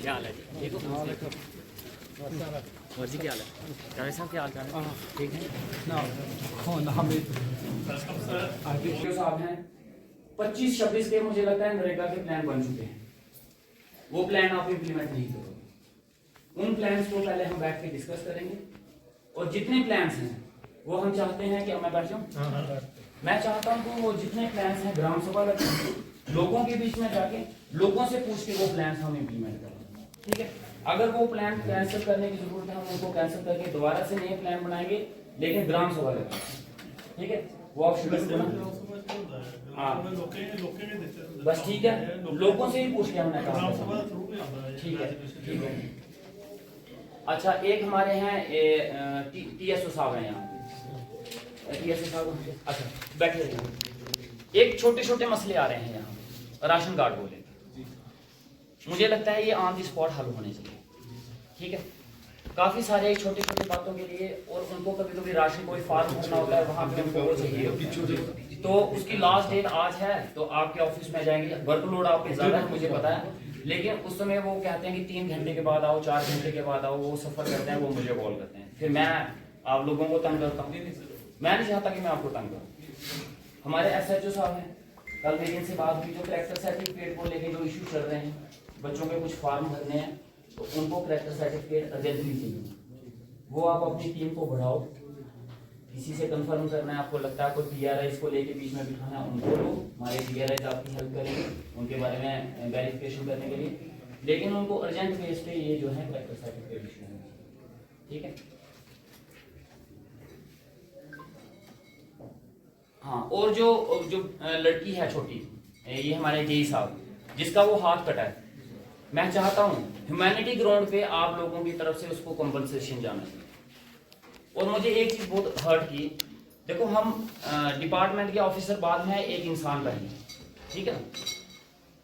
क्या हाल है जी? ठीक हो? और जी क्या हाल है? जावेद साहब क्या हाल चाल है? ठीक है? साहब हैं 25-26 के मुझे लगता है नरेगा के प्लान बन चुके हैं। वो प्लान आप इम्प्लीमेंट नहीं करोगे। उन प्लान्स को पहले हम बैठ के डिस्कस करेंगे और जितने प्लान्स हैं वो हम चाहते हैं कि मैं बैठ जाऊं। मैं चाहता हूं कि वो जितने प्लान्स हैं ग्राम सभा लोगों के बीच में जाके लोगों से पूछ के वो प्लान्स हम इम्प्लीमेंट करेंगे। ठीक है? अगर वो प्लान कैंसिल करने की जरूरत है हम उनको कैंसिल करके दोबारा से नए प्लान बनाएंगे, लेकिन ग्राम सभा लगे। ठीक है? वो आप शेड्यूल बना बस ठीक है, लोगों से ही पूछ के हमने कहा। ठीक है, ठीक है। अच्छा, एक हमारे हैं TSO साहब हैं यहाँ। TSO साहब, अच्छा बैठे रहिए। एक छोटे छोटे मसले आ रहे हैं यहाँ, राशन कार्ड बोले, मुझे लगता है ये ऑन दी स्पॉट हल होने चाहिए। ठीक है? काफी सारे छोटे छोटे बातों के लिए, और उनको कभी कभी राशन कोई फॉर्म भरना होता है, वहां पे उनको वो चाहिए, तो उसकी लास्ट डेट आज है, तो आपके ऑफिस में जाएंगे। वर्कलोड आपके ज्यादा है मुझे पता है, लेकिन उस समय वो कहते हैं कि 3 घंटे के बाद आओ, 4 घंटे के बाद आओ, वो सफर करते हैं, वो मुझे कॉल करते हैं, फिर मैं आप लोगों को तंग करता हूँ। मैं नहीं चाहता कि मैं आपको तंग करूँ। हमारे SHO साहब हैं, कल मेरी इनसे बात हुई, जो करेक्टर सर्टिफिकेट को लेके जो इश्यू चल रहे हैं, बच्चों के कुछ फॉर्म भरने हैं, तो उनको करेक्टर सर्टिफिकेट अर्जेंटली चाहिए। वो आप अपनी टीम को बढ़ाओ, किसी से कंफर्म करना है, आपको लगता है कोई PRI को लेके बीच में बिठाना है, उनको लो, हमारे PRI आपकी हेल्प करेंगे उनके बारे में वेरिफिकेशन करने के लिए, लेकिन उनको अर्जेंट बेस पे ये जो है करेक्टर सर्टिफिकेट इशू होना चाहिए। ठीक है? हाँ, और जो जो लड़की है छोटी, ये हमारे DI साहब, जिसका वो हाथ कटा है, मैं चाहता हूँ ह्यूमैनिटी ग्राउंड पे आप लोगों की तरफ से उसको कंपनसेशन जाना चाहिए। और मुझे एक चीज बहुत हर्ट की, देखो हम डिपार्टमेंट के ऑफिसर बाद में एक इंसान पहले, ठीक है?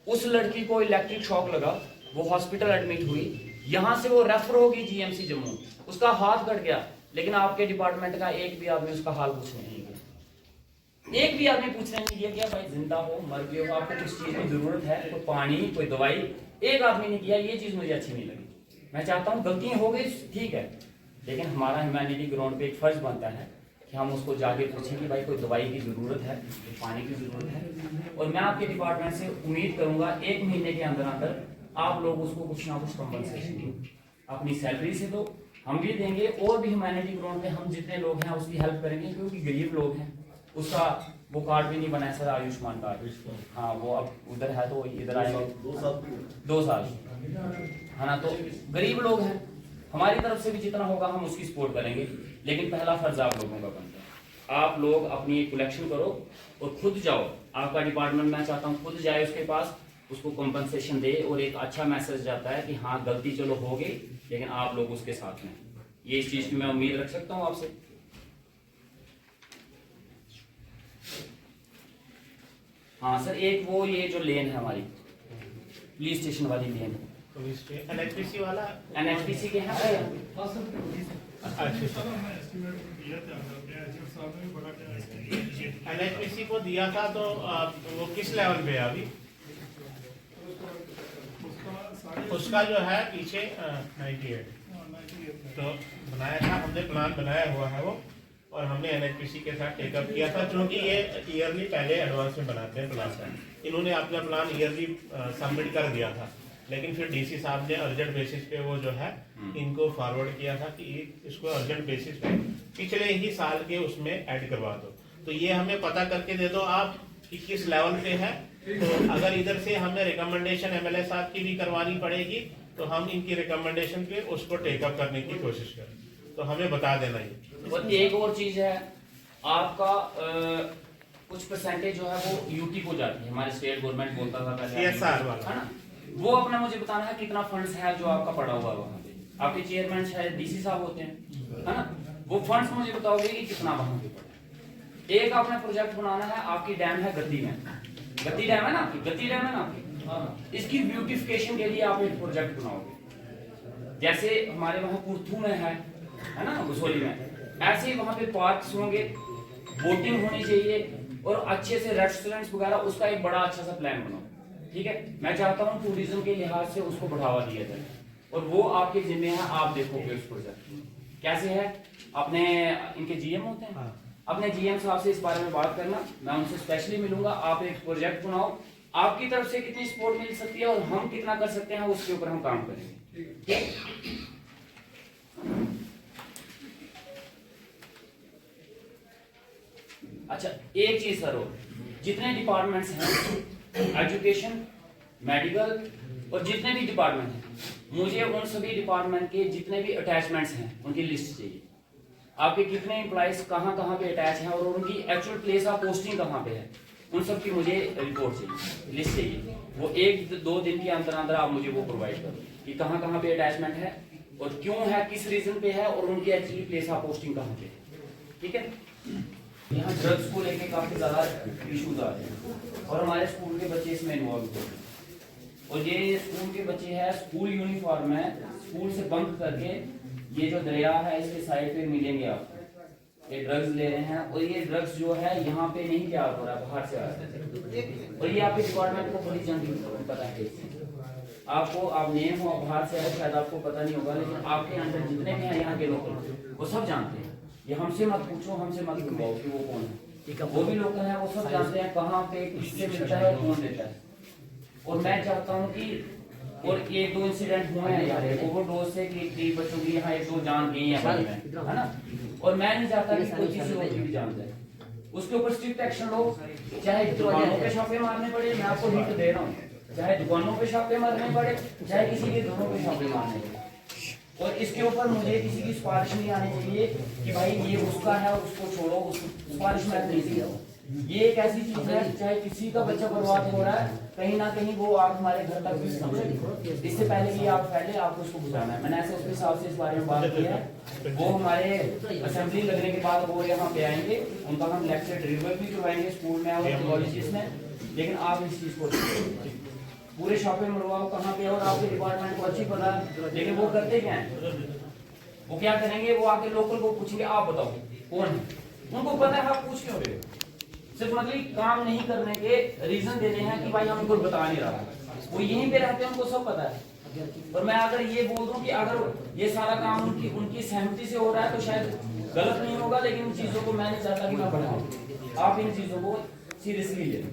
उस लड़की को इलेक्ट्रिक शॉक लगा, वो हॉस्पिटल एडमिट हुई, यहाँ से वो रेफर होगी GMC जम्मू, उसका हाथ कट गया, लेकिन आपके डिपार्टमेंट का एक भी आदमी उसका हाल पूछने नहीं गया। एक भी आदमी पूछने नहीं गया कि भाई जिंदा हो मर गए हो, आपको किस चीज की जरूरत है, कोई पानी कोई दवाई, एक आदमी ने किया। ये चीज मुझे अच्छी नहीं लगी। मैं चाहता हूँ गलतियां हो गई ठीक है, लेकिन हमारा ह्यूमैनिटी ग्राउंड पे एक फर्ज बनता है कि हम उसको जाके पूछें कि भाई कोई दवाई की जरूरत है, कोई पानी की जरूरत है। और मैं आपके डिपार्टमेंट से उम्मीद करूंगा 1 महीने के अंदर अंदर आप लोग उसको कुछ ना कुछ कंपनसेशन दो, अपनी सैलरी से दो, हम भी देंगे, और भी ह्यूमैनिटी ग्राउंड पे हम जितने लोग हैं उसकी हेल्प करेंगे, क्योंकि गरीब लोग हैं। उसका वो कार्ड भी नहीं बना है सर, आयुष्मान कार्ड। हाँ, वो अब उधर है तो इधर आएगा 2 साल है ना, तो गरीब लोग हैं। हमारी तरफ से भी जितना होगा हम उसकी सपोर्ट करेंगे, लेकिन पहला फर्ज आप लोगों का बनता है, आप लोग अपनी कलेक्शन करो और खुद जाओ। आपका डिपार्टमेंट मैं चाहता हूँ खुद जाए उसके पास, उसको कंपनसेशन दे, और एक अच्छा मैसेज जाता है कि हाँ गलती चलो हो गई, लेकिन आप लोग उसके साथ में। ये इस चीज की मैं उम्मीद रख सकता हूँ आपसे। हाँ सर, एक वो ये जो लेन है हमारी पुलिस स्टेशन वाली लेन, NHPC वाला, NHPC के हैं। NHPC को दिया था तो वो किस लेवल पे है अभी? उसका जो है पीछे 98 तो बनाया था हमने, प्लान बनाया हुआ है वो, और हमने NHPC के साथ टेकअप किया था, क्योंकि ये ईयरली पहले एडवांस में बनाते हैं प्लान। इन्होंने अपना प्लान ईयरली सबमिट कर दिया था, लेकिन फिर DC साहब ने अर्जेंट बेसिस पे वो जो है इनको फॉरवर्ड किया था कि इसको अर्जेंट बेसिस पे पिछले ही साल के उसमें ऐड करवा दो। तो ये हमें पता करके दे दो आप कि किस लेवल पे है, तो अगर इधर से हमें रिकमेंडेशन MLA साहब की भी करवानी पड़ेगी तो हम इनकी रिकमेंडेशन पे उसको टेकअप करने की कोशिश करें, तो हमें बता देना ये। और एक और चीज है, आपका कुछ परसेंटेज जो है वो UT को जाती है, हमारे स्टेट गवर्नमेंट बोलता था पहले CSR वाला है ना, वो अपना मुझे बताना है कितना फंड्स है जो आपका पड़ा हुआ है वहाँ पे। आपके चेयरमैन शायद DC साहब होते हैं, है ना, वो फंड्स मुझे बताओगे कि कितना वहाँ पे पड़ा है। एक आपने प्रोजेक्ट बनाना है, आपकी डैम है गद्दी में, गद्दी डैम है ना आपकी, गद्दी डैम है ना आपकी, इसकी ब्यूटिफिकेशन के लिए आप एक प्रोजेक्ट बनाओगे। जैसे हमारे वहाँ पुरथू में है ना, घुसोली में, ऐसे ही वहाँ पे पार्क्स होंगे, बोटिंग होनी चाहिए, और अच्छे से रेस्टोरेंट्स वगैरह, उसका एक बड़ा अच्छा सा प्लान बनाओ। ठीक है, मैं चाहता हूँ टूरिज्म के लिहाज से उसको बढ़ावा दिया जाए और वो आपके जिम्मे है, आप देखोगे उस प्रोजेक्ट कैसे है। अपने इनके जीएम होते हैं, अपने जीएम साहब से इस बारे में बात करना, मैं उनसे स्पेशली मिलूंगा। आप एक प्रोजेक्ट बनाओ, आपकी तरफ से कितनी सपोर्ट मिल सकती है और हम कितना कर सकते हैं, उसके ऊपर हम काम करेंगे। अच्छा, एक चीज सर, जितने डिपार्टमेंट्स हैं, एजुकेशन, मेडिकल और जितने भी डिपार्टमेंट हैं, मुझे उन सभी डिपार्टमेंट के जितने भी अटैचमेंट्स हैं उनकी लिस्ट चाहिए। आपके कितने एम्प्लॉइज कहाँ कहाँ पे अटैच हैं और उनकी एक्चुअल प्लेस ऑफ पोस्टिंग कहाँ पे है, उन सब की मुझे रिपोर्ट चाहिए, लिस्ट चाहिए। वो 1-2 दिन के अंदर अंदर आप मुझे वो प्रोवाइड करो कि कहाँ कहाँ पे अटैचमेंट है और क्यों है, किस रीजन पे है और उनकी एक्चुअली प्लेस ऑफ पोस्टिंग कहाँ पे है। ठीक है, यहाँ ड्रग्स को लेके काफी ज्यादा इशूज आ रहे हैं और हमारे स्कूल के बच्चे इसमें इन्वॉल्व होते हैं। और ये स्कूल के बच्चे हैं, स्कूल यूनिफॉर्म में स्कूल से बंक करके ये जो दरिया है इसके साइड पे मिलेंगे आप, ये ड्रग्स ले रहे हैं। और ये ड्रग्स जो है यहाँ पे नहीं तैयार हो रहा है, बाहर से आ रहा है। और ये आपके डिपार्टमेंट को बड़ी जल्दी पता है, आपको आप नेम हो बाहर से आए, शायद आपको पता नहीं होगा, लेकिन आपके अंदर जितने भी हैं यहाँ के लोग वो सब जानते हैं। ये हमसे मत पूछो, हमसे मत पूछो कि वो कौन है, वो भी लोग हैं, वो सब जानते हैं कहाँ पे किससे मिलता है और कौन देता है। और मैं चाहता हूँ कि और 1-2 इंसिडेंट हुए हैं यार, ओवरडोज से कई बच्चों की यहाँ 1-2 जान गई है ना। और मैं नहीं चाहता कि कोई किसी और की भी जान जाए, उसके ऊपर स्ट्रिक्ट एक्शन लो। चाहे दुकानों पे छापे मारने पड़े, मैं आपको हिंट दे रहा हूँ, चाहे दुकानों पे छापे मारने पड़े, चाहे किसी के दोनों पे छापे मारने पड़े। और इसके ऊपर मुझे किसी की सिफारिश नहीं आनी चाहिए कि भाई ये उसका है उसको छोड़ो, उसको सिफारिश मैं नहीं दी जाऊँ। ये एक ऐसी चीज है, चाहे किसी का बच्चा बर्बाद हो रहा है, कहीं ना कहीं वो आप हमारे घर तक भी समझे, इससे पहले कि आप पहले आपको उसको बुझाना है। मैंने ऐसे उसके हिसाब से इस बारे में बात की है। वो हमारे असेंबली लगने के बाद वो यहाँ पे आएंगे, उनका हम लेक्चर डिलीवर भी करवाएंगे स्कूल में और कॉलेजेस में। लेकिन आप इस चीज को पूरे शॉपे मरवाओ कहाँ पे, और आपके डिपार्टमेंट को अच्छी पता है, लेकिन वो करते क्या है, वो क्या करेंगे, वो आके लोकल को पूछेंगे आप बताओ कौन है, उनको पता है आप पूछ क्यों रहे हो। सिर्फ मतलब काम नहीं करने के रीजन देने हैं कि भाई हम उनको बता नहीं रहा, वो यहीं पे रहते हैं, उनको सब पता है। और मैं अगर ये बोल दूं कि अगर ये सारा काम उनकी सहमति से हो रहा है तो शायद गलत नहीं होगा, लेकिन इन चीजों को मैं नहीं चाहता कि मैं बढ़ाऊं। आप इन चीजों को सीरियसली लें।